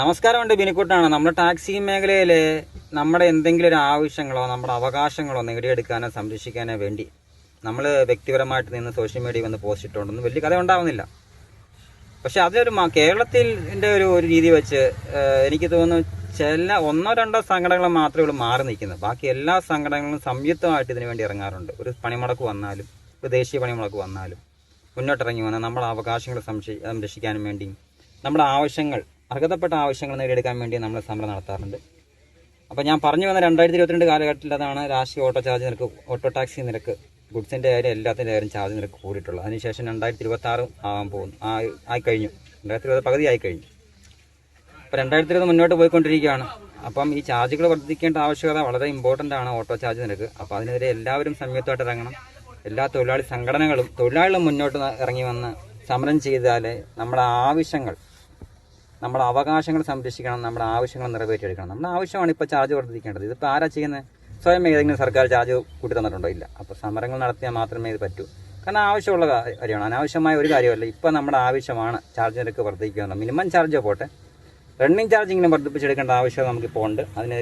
നമസ്കാരമുണ്ട്, ബിനിക്കുട്ടാണ്. നമ്മുടെ ടാക്സി മേഖലയിൽ നമ്മുടെ എന്തെങ്കിലും ഒരു ആവശ്യങ്ങളോ നമ്മുടെ അവകാശങ്ങളോ നേടിയെടുക്കാനോ സംരക്ഷിക്കാനോ വേണ്ടി നമ്മൾ വ്യക്തിപരമായിട്ട് നിന്ന് സോഷ്യൽ മീഡിയ വന്ന് പോസ്റ്റ് ഇട്ടുകൊണ്ടൊന്നും വലിയ കഥ ഉണ്ടാവുന്നില്ല. പക്ഷെ അതിലൊരു കേരളത്തിൻ്റെ ഒരു രീതി വെച്ച് എനിക്ക് തോന്നുന്നു ചില ഒന്നോ രണ്ടോ സംഘടനകൾ മാത്രമേ ഇവിടെ മാറി നിൽക്കുന്നത്. ബാക്കി എല്ലാ സംഘടനകളും സംയുക്തമായിട്ട് ഇതിനു വേണ്ടി ഇറങ്ങാറുണ്ട്. ഒരു പണിമുടക്ക് വന്നാലും ഒരു ദേശീയ പണിമുടക്ക് വന്നാലും മുന്നോട്ടിറങ്ങി വന്നാൽ നമ്മുടെ അവകാശങ്ങൾ സംരക്ഷിക്കാനും വേണ്ടിയും നമ്മുടെ ആവശ്യങ്ങൾ അർഹതപ്പെട്ട ആവശ്യങ്ങൾ നേടിയെടുക്കാൻ വേണ്ടി നമ്മൾ സമരം നടത്താറുണ്ട്. അപ്പോൾ ഞാൻ പറഞ്ഞു വന്ന 2022 കാലഘട്ടത്തിൽ അതാണ് രാഷ്ട്രീയ ഓട്ടോ ചാർജ് നിരക്ക്, ഓട്ടോ ടാക്സി നിരക്ക്, ഗുഡ്സിൻ്റെ കാര്യം എല്ലാത്തിൻ്റെ കാര്യം ചാർജ് നിരക്ക് കൂടിയിട്ടുള്ളത്. അതിനുശേഷം 2026 ആകാൻ പോകുന്നു, ആയിക്കഴിഞ്ഞു. 2020 പകുതി ആയിക്കഴിഞ്ഞു. അപ്പോൾ 2020 മുന്നോട്ട് പോയിക്കൊണ്ടിരിക്കുകയാണ്. അപ്പം ഈ ചാർജുകൾ വർദ്ധിക്കേണ്ട ആവശ്യകത വളരെ ഇമ്പോർട്ടൻ്റ് ആണ്, ഓട്ടോ ചാർജ് നിരക്ക്. അപ്പോൾ അതിനെതിരെ എല്ലാവരും സംയുക്തമായിട്ട് ഇറങ്ങണം. എല്ലാ തൊഴിലാളി സംഘടനകളും തൊഴിലാളികളും മുന്നോട്ട് ഇറങ്ങി വന്ന് സമരം ചെയ്താലേ നമ്മുടെ ആവശ്യങ്ങൾ, നമ്മുടെ അവകാശങ്ങൾ സംരക്ഷിക്കണം, നമ്മുടെ ആവശ്യങ്ങൾ നിറവേറ്റിയെടുക്കണം. നമ്മുടെ ആവശ്യമാണ് ഇപ്പോൾ ചാർജ് വർദ്ധിക്കേണ്ടത്. ഇതിപ്പോൾ ആരാ ചെയ്യുന്നത്? സ്വയം ഏതെങ്കിലും സർക്കാർ ചാർജ് കൂട്ടി തന്നിട്ടുണ്ടോ? ഇല്ല. അപ്പോൾ സമരങ്ങൾ നടത്തിയാൽ മാത്രമേ ഇത് പറ്റൂ. കാരണം ആവശ്യമുള്ള കാര്യമാണ്, അനാവശ്യമായ ഒരു കാര്യമല്ല. ഇപ്പോൾ നമ്മുടെ ആവശ്യമാണ് ചാർജ് നിരക്ക് വർദ്ധിക്കുക. മിനിമം ചാർജ് പോട്ടെ, റണ്ണിങ് ചാർജിങ്ങിനും വർദ്ധിപ്പിച്ചെടുക്കേണ്ട ആവശ്യം നമുക്കിപ്പോൾ ഉണ്ട്. അതിന്